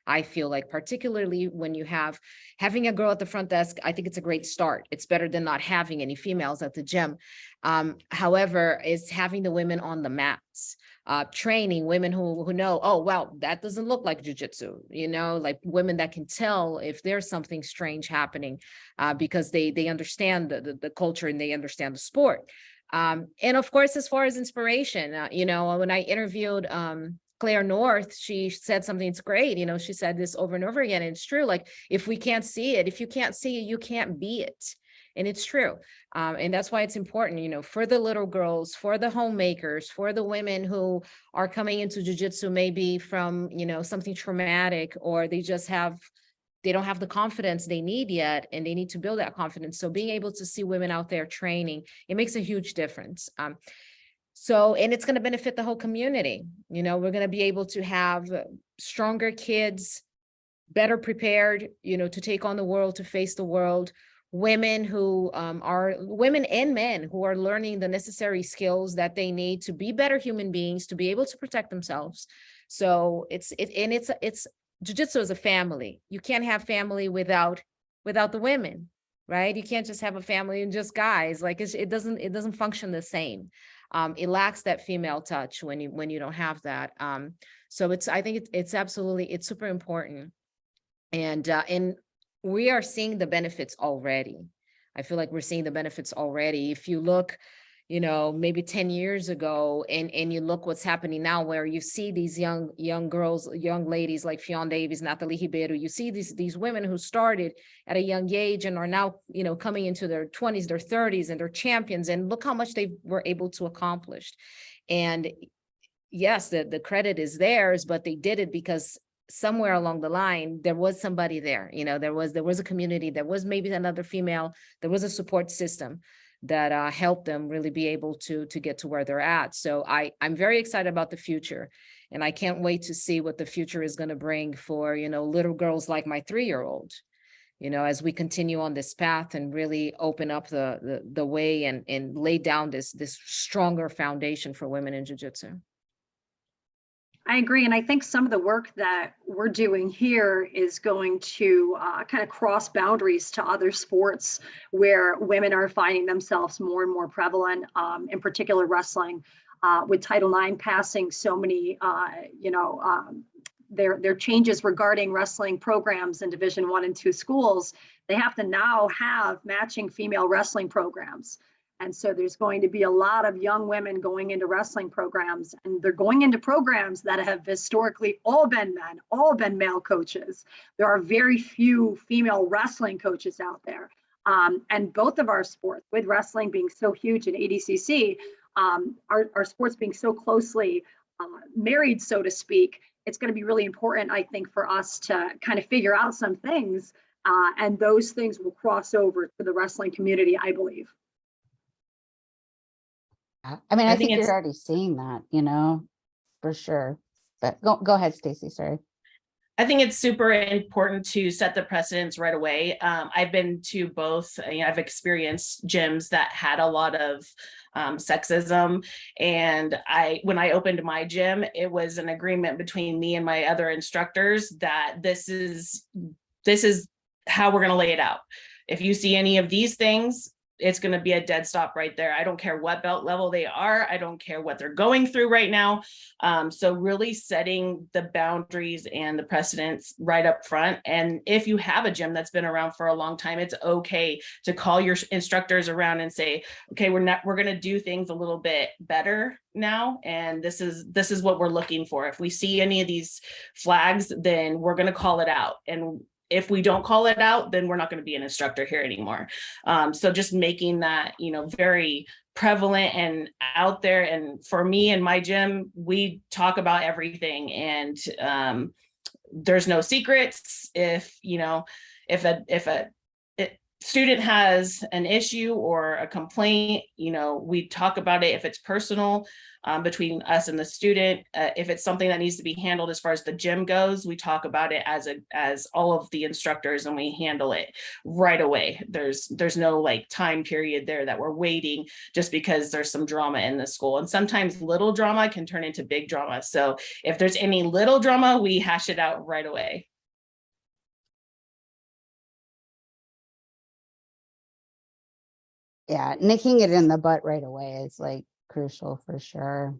I feel like particularly when you having a girl at the front desk, I think it's a great start. It's better than not having any females at the gym. However, is having the women on the mats, training women who know, oh, well, that doesn't look like jujitsu, like women that can tell if there's something strange happening because they understand the culture and they understand the sport. And of course, as far as inspiration, when I interviewed Claire North, she said something that's great. She said this over and over again. And it's true. Like, if you can't see it, you can't be it. And it's true. And that's why it's important, for the little girls, for the homemakers, for the women who are coming into jiu-jitsu, maybe from, something traumatic, or they don't have the confidence they need yet, and they need to build that confidence. So being able to see women out there training, it makes a huge difference. And it's going to benefit the whole community. We're going to be able to have stronger kids, better prepared, to take on the world, to face the world. Women women and men who are learning the necessary skills that they need to be better human beings, to be able to protect themselves. So it's jiu-jitsu is a family. You can't have family without the women, right? You can't just have a family and just guys. Like it doesn't function the same. It lacks that female touch when you don't have that. So I think it's absolutely, it's super important. And we are seeing the benefits already. I feel like we're seeing the benefits already. If you look, maybe 10 years ago, and you look what's happening now, where you see these young girls, young ladies like Fionn Davies, Nathalie Ribeiro, you see these women who started at a young age and are now, coming into their 20s, their 30s, and they're champions, and look how much they were able to accomplish. And yes, the credit is theirs, but they did it because somewhere along the line, there was somebody there, there was a community, there was maybe another female, there was a support system that helped them really be able to get to where they're at. So I'm very excited about the future, and I can't wait to see what the future is going to bring for, little girls like my 3-year-old, as we continue on this path and really open up the way and lay down this stronger foundation for women in jiu-jitsu. I agree. And I think some of the work that we're doing here is going to kind of cross boundaries to other sports where women are finding themselves more and more prevalent, in particular wrestling, with Title IX passing so many, their changes regarding wrestling programs in Division I and II schools. They have to now have matching female wrestling programs. And so there's going to be a lot of young women going into wrestling programs, and they're going into programs that have historically all been men, all been male coaches. There are very few female wrestling coaches out there. And both of our sports, with wrestling being so huge in ADCC, our sports being so closely married, so to speak, it's going to be really important, I think, for us to kind of figure out some things. And those things will cross over to the wrestling community, I believe. I mean, I think you're already seeing that, for sure. But go ahead, Stacey, sorry. I think it's super important to set the precedence right away. I've been to both, I've experienced gyms that had a lot of sexism. And when I opened my gym, it was an agreement between me and my other instructors that this is how we're going to lay it out. If you see any of these things, it's going to be a dead stop right there. I don't care what belt level they are. I don't care what they're going through right now. So really setting the boundaries and the precedents right up front. And if you have a gym that's been around for a long time, it's okay to call your instructors around and say, okay, we're going to do things a little bit better now. And this is what we're looking for. If we see any of these flags, then we're going to call it out. And if we don't call it out, then we're not going to be an instructor here anymore. So just making that, very prevalent and out there. And for me and my gym, we talk about everything, and there's no secrets. If a student has an issue or a complaint, we talk about it. If it's personal, between us and the student, if it's something that needs to be handled as far as the gym goes, we talk about it as all of the instructors, and we handle it right away. There's no time period there that we're waiting just because there's some drama in the school. And sometimes little drama can turn into big drama. So if there's any little drama, we hash it out right away. Yeah, nicking it in the butt right away is crucial for sure.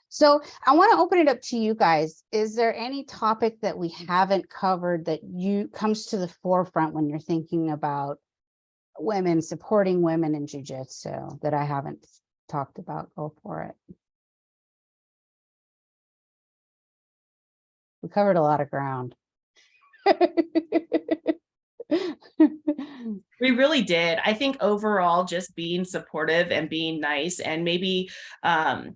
So I want to open it up to you guys. Is there any topic that we haven't covered that comes to the forefront when you're thinking about women, supporting women in jiu-jitsu that I haven't talked about? Go for it. We covered a lot of ground. We really did. I think overall, just being supportive and being nice, and maybe I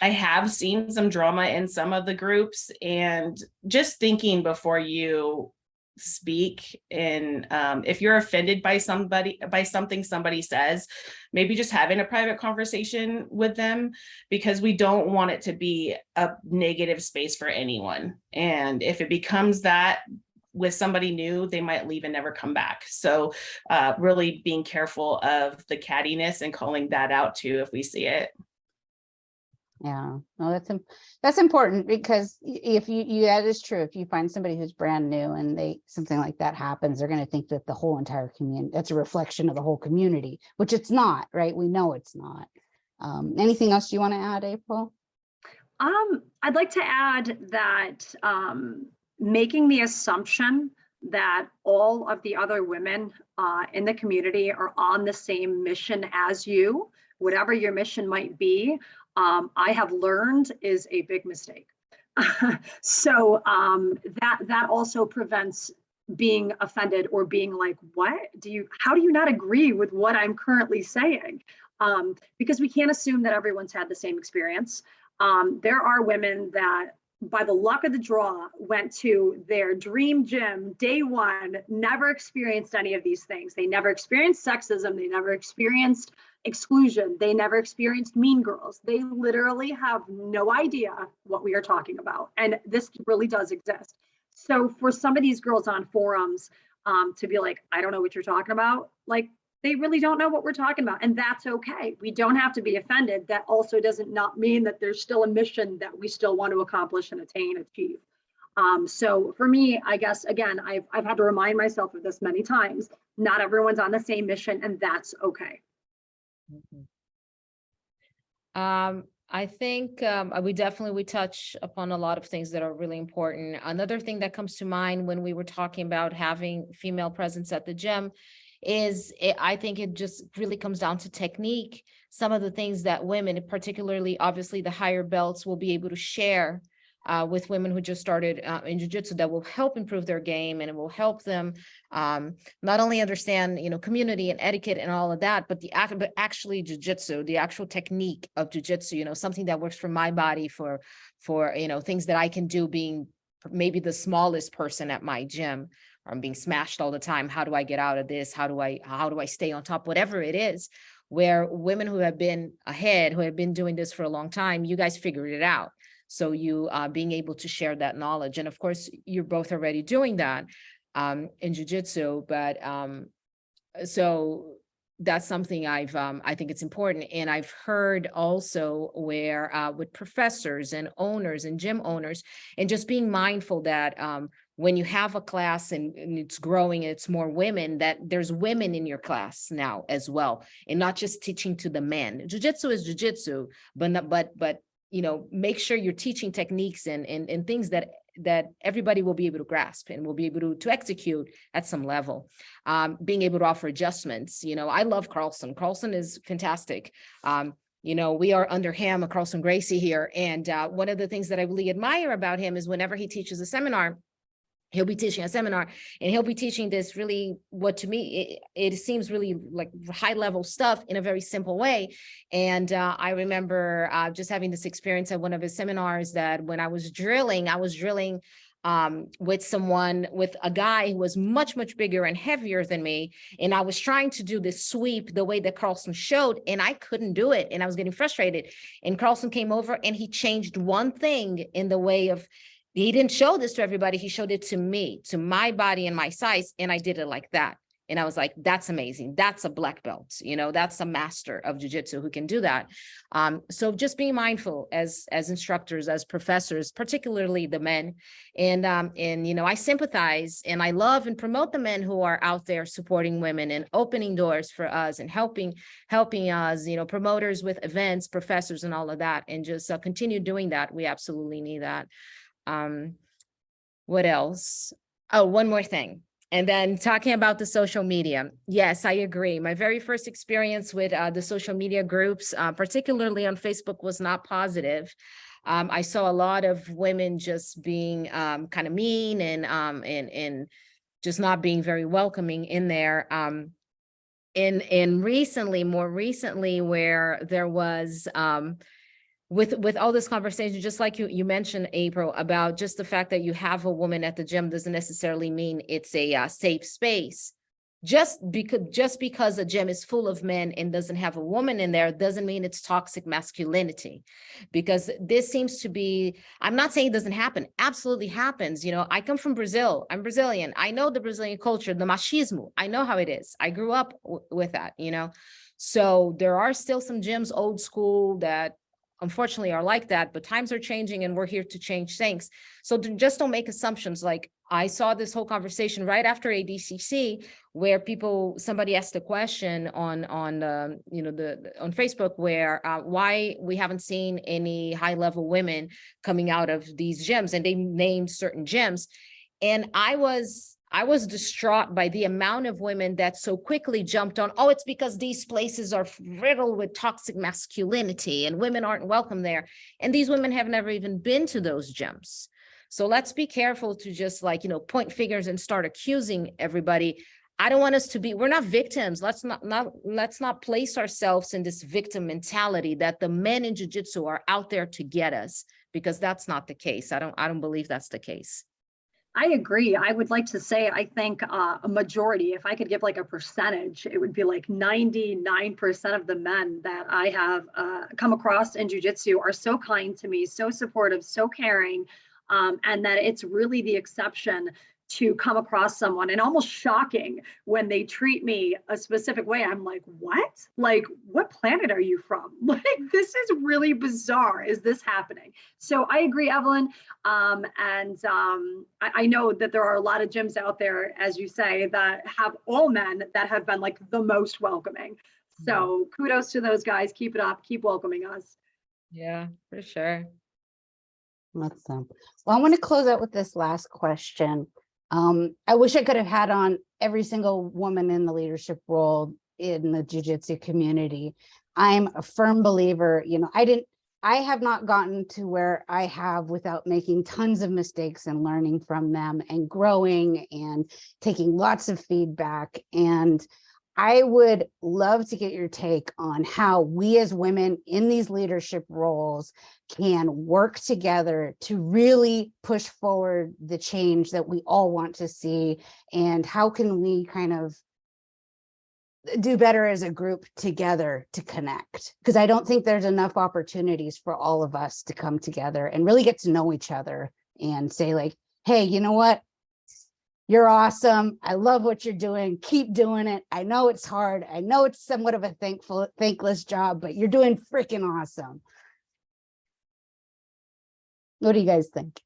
have seen some drama in some of the groups, and just thinking before you speak. And if you're offended by something somebody says, maybe just having a private conversation with them, because we don't want it to be a negative space for anyone. And if it becomes that with somebody new, they might leave and never come back. So really being careful of the cattiness and calling that out too if we see it. Yeah, no, that's important, because if that is true. If you find somebody who's brand new and something like that happens, they're going to think that the whole entire community, that's a reflection of the whole community, which it's not, right? We know it's not. Anything else you want to add, April? I'd like to add that making the assumption that all of the other women in the community are on the same mission as you, whatever your mission might be, I have learned is a big mistake. So that also prevents being offended or being like, how do you not agree with what I'm currently saying? Because we can't assume that everyone's had the same experience. There are women that by the luck of the draw, went to their dream gym day one, never experienced any of these things. They never experienced sexism. They never experienced exclusion. They never experienced mean girls. They literally have no idea what we are talking about. And this really does exist. So for some of these girls on forums to be like, I don't know what you're talking about, like, they really don't know what we're talking about. And that's okay. We don't have to be offended. That also doesn't not mean that there's still a mission that we still want to accomplish and attain, achieve. So for me, I guess, again, I've had to remind myself of this many times. Not everyone's on the same mission, and that's okay. I think we touch upon a lot of things that are really important. Another thing that comes to mind when we were talking about having female presence at the gym is I think it just really comes down to technique. Some of the things that women, particularly obviously the higher belts, will be able to share with women who just started in jiu-jitsu that will help improve their game, and it will help them not only understand, community and etiquette and all of that, but actually jiu-jitsu, the actual technique of jiu-jitsu, something that works for my body, for things that I can do being maybe the smallest person at my gym. I'm being smashed all the time. How do I get out of this? How do I stay on top? Whatever it is, where women who have been ahead, who have been doing this for a long time, you guys figured it out. So you being able to share that knowledge. And of course, you're both already doing that in jiu-jitsu, but so that's something I think it's important. And I've heard also where with professors and owners and gym owners, and just being mindful that when you have a class and it's growing, it's more women, that there's women in your class now as well, and not just teaching to the men. Jiu-jitsu is jiu-jitsu, but make sure you're teaching techniques and things that everybody will be able to grasp and will be able to execute at some level. Being able to offer adjustments. I love Carlson. Carlson is fantastic. We are under him, Carlson Gracie here. And one of the things that I really admire about him is whenever he teaches a seminar, he'll be teaching a seminar and he'll be teaching this really, what to me, it seems really like high level stuff in a very simple way. And I remember just having this experience at one of his seminars that when I was drilling with a guy who was much, much bigger and heavier than me. And I was trying to do this sweep the way that Carlson showed, and I couldn't do it. And I was getting frustrated. And Carlson came over and he changed one thing in the way of, he didn't show this to everybody. He showed it to me, to my body and my size. And I did it like that. And I was like, that's amazing. That's a black belt. That's a master of jiu-jitsu who can do that. So just being mindful as instructors, as professors, particularly the men. And I sympathize and I love and promote the men who are out there supporting women and opening doors for us and helping us, promoters with events, professors and all of that. And just continue doing that. We absolutely need that. What else? Oh, one more thing. And then talking about the social media. Yes, I agree. My very first experience with the social media groups, particularly on Facebook, was not positive. I saw a lot of women just being kind of mean and just not being very welcoming in there. And more recently, where there was with all this conversation, just like you mentioned, April, about just the fact that you have a woman at the gym doesn't necessarily mean it's a safe space. Just because a gym is full of men and doesn't have a woman in there doesn't mean it's toxic masculinity, because this seems to be, I'm not saying it doesn't happen, absolutely happens. I come from Brazil, I'm Brazilian. I know the Brazilian culture, the machismo, I know how it is. I grew up with that, So there are still some gyms, old school, that unfortunately are like that, but times are changing and we're here to change things. So just don't make assumptions. Like I saw this whole conversation right after ADCC where somebody asked a question on Facebook where why we haven't seen any high level women coming out of these gyms, and they named certain gyms. And I was distraught by the amount of women that so quickly jumped on, oh, it's because these places are riddled with toxic masculinity and women aren't welcome there. And these women have never even been to those gyms. So let's be careful to just point fingers and start accusing everybody. I don't want us to be, we're not victims. Let's not place ourselves in this victim mentality that the men in jiu-jitsu are out there to get us, because that's not the case. I don't believe that's the case. I agree. I would like to say, I think a majority, if I could give like a percentage, it would be like 99% of the men that I have come across in jiu-jitsu are so kind to me, so supportive, so caring, and that it's really the exception to come across someone and almost shocking when they treat me a specific way. I'm like, what? Like, what planet are you from? Like, this is really bizarre. Is this happening? So I agree, Evelyn. I know that there are a lot of gyms out there, as you say, that have all men that have been like the most welcoming. So kudos to those guys. Keep it up. Keep welcoming us. Yeah, for sure. Awesome. Well, I want to close out with this last question. I wish I could have had on every single woman in the leadership role in the jiu-jitsu community. I'm a firm believer, I have not gotten to where I have without making tons of mistakes and learning from them and growing and taking lots of feedback. And I would love to get your take on how we as women in these leadership roles can work together to really push forward the change that we all want to see, and how can we kind of do better as a group together to connect, because I don't think there's enough opportunities for all of us to come together and really get to know each other and say like, hey, you know what? You're awesome. I love what you're doing. Keep doing it. I know it's hard. I know it's somewhat of a thankless job, but you're doing freaking awesome. What do you guys think?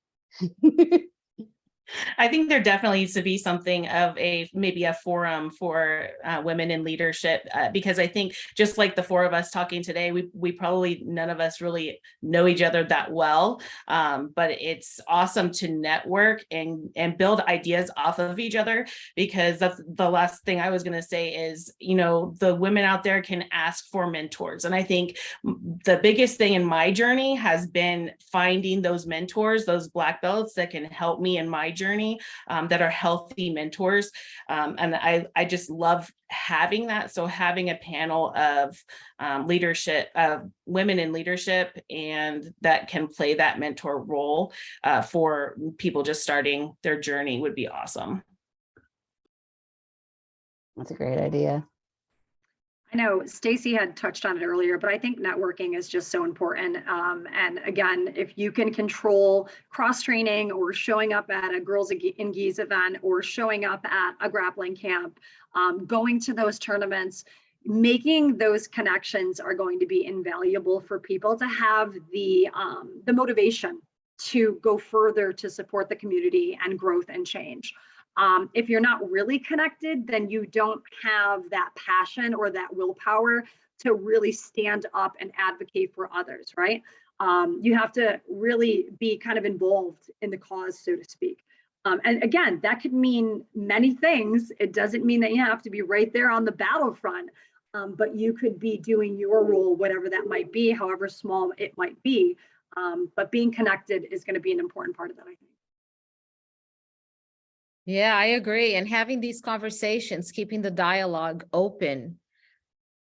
I think there definitely needs to be something of maybe a forum for women in leadership, because I think just like the four of us talking today, we probably none of us really know each other that well, but it's awesome to network and build ideas off of each other, because that's the last thing I was going to say is, the women out there can ask for mentors. And I think the biggest thing in my journey has been finding those mentors, those black belts that can help me in my journey, that are healthy mentors. And I just love having that. So having a panel of leadership, women in leadership, and that can play that mentor role for people just starting their journey would be awesome. That's a great idea. I know Stacey had touched on it earlier, but I think networking is just so important. And again, if you can control cross-training or showing up at a Girls in Gis event or showing up at a grappling camp, going to those tournaments, making those connections are going to be invaluable for people to have the motivation to go further to support the community and growth and change. If you're not really connected, then you don't have that passion or that willpower to really stand up and advocate for others, right? You have to really be kind of involved in the cause, so to speak. And again, that could mean many things. It doesn't mean that you have to be right there on the battlefront, but you could be doing your role, whatever that might be, however small it might be. But being connected is going to be an important part of that, I think. Yeah, I agree. And having these conversations, keeping the dialogue open.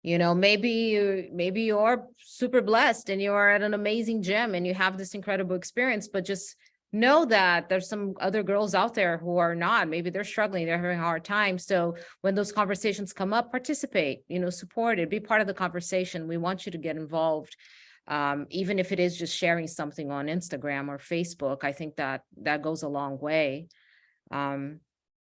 Maybe you're super blessed and you're at an amazing gym and you have this incredible experience, but just know that there's some other girls out there who are not. Maybe they're struggling, they're having a hard time. So when those conversations come up, participate, support it, be part of the conversation. We want you to get involved. Even if it is just sharing something on Instagram or Facebook, I think that goes a long way.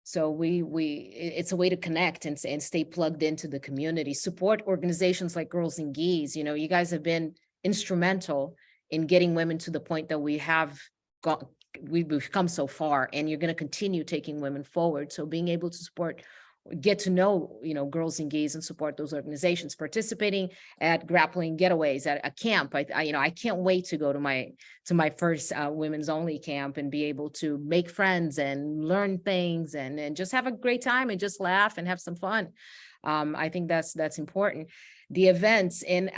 So it's a way to connect and stay plugged into the community, support organizations like Girls in Gis. You guys have been instrumental in getting women to the point that we've come so far, and you're going to continue taking women forward. So being able to get to know, Girls in Gis and support those organizations, participating at Grappling Getaways at a camp. I can't wait to go to my first women's only camp and be able to make friends and learn things and just have a great time and just laugh and have some fun. I think that's important. The events and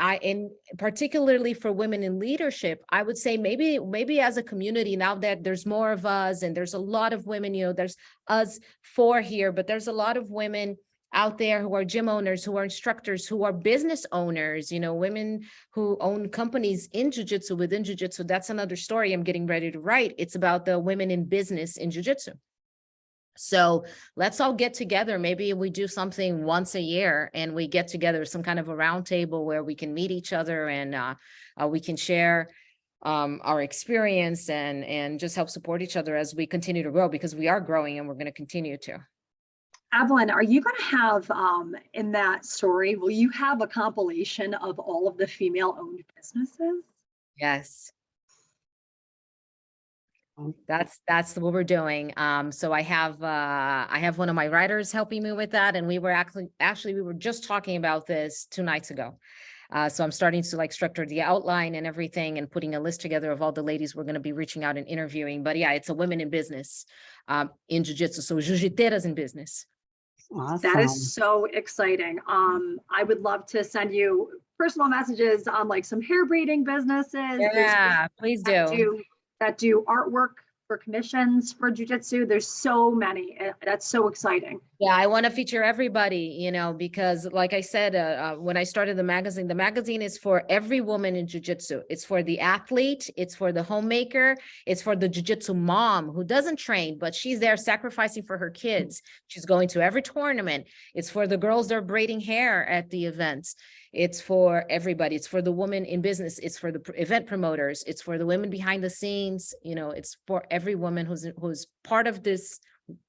particularly for women in leadership, I would say maybe as a community, now that there's more of us and there's a lot of women, there's us four here, but there's a lot of women out there who are gym owners, who are instructors, who are business owners, you know, women who own companies in Jiu-Jitsu, within Jiu-Jitsu. That's another story I'm getting ready to write. It's about the women in business in Jiu-Jitsu. So let's all get together. Maybe we do something once a year and we get together, some kind of a round table where we can meet each other and we can share our experience and just help support each other as we continue to grow, because we are growing and we're going to continue to. Evelyn, are you going to have in that story, will you have a compilation of all of the female-owned businesses? Yes. That's what we're doing. So I have one of my writers helping me with that, and we were actually we were just talking about this 2 nights ago. So I'm starting to like structure the outline and everything and putting a list together of all the ladies we're going to be reaching out and interviewing. But yeah, it's a women in business in Jiu-Jitsu. So Jiu-Jiteras in business. Awesome. That is so exciting. I would love to send you personal messages on like some hair braiding businesses. Yeah, please do. That do artwork for commissions for Jiu-Jitsu. There's so many. That's so exciting. Yeah, I want to feature everybody, you know, because like I said, when I started the magazine is for every woman in Jiu-Jitsu. It's for the athlete, it's for the homemaker, it's for the Jiu-Jitsu mom who doesn't train, but she's there sacrificing for her kids. She's going to every tournament. It's for the girls that are braiding hair at the events. It's for everybody. It's for the woman in business. It's for the event promoters. It's for the women behind the scenes. You know, it's for every woman who's part of this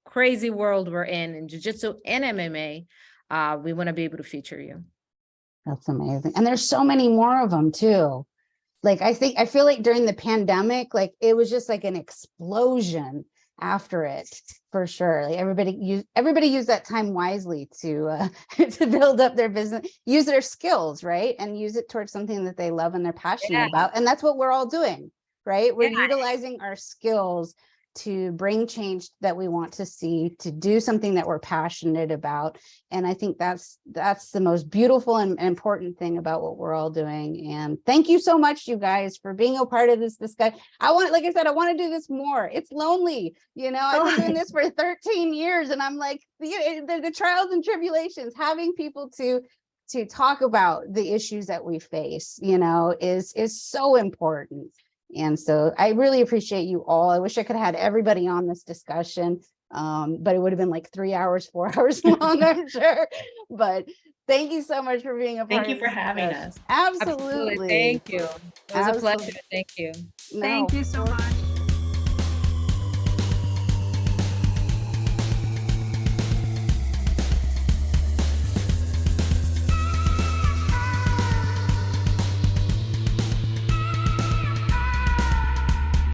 crazy world we're in Jiu-Jitsu and MMA. We want to be able to feature you. That's amazing. And there's so many more of them too. Like, I feel like during the pandemic, like it was just like an explosion after it, for sure. Like everybody used that time wisely to to build up their business, use their skills, right? And use it towards something that they love and they're passionate about. And that's what we're all doing, right? We're utilizing our skills to bring change that we want to see, to do something that we're passionate about. And I think that's the most beautiful and important thing about what we're all doing. And thank you so much, you guys, for being a part of this discussion. Like I said, I want to do this more. It's lonely. You know, I've been doing this for 13 years and I'm like, the trials and tribulations, having people to talk about the issues that we face, you know, is so important. And so I really appreciate you all. I wish I could have had everybody on this discussion, but it would have been like 3 hours, 4 hours long, I'm sure. But thank you so much for being a part of this. Thank you for having us. Absolutely. Thank you. It was a pleasure. Thank you. Thank you so much.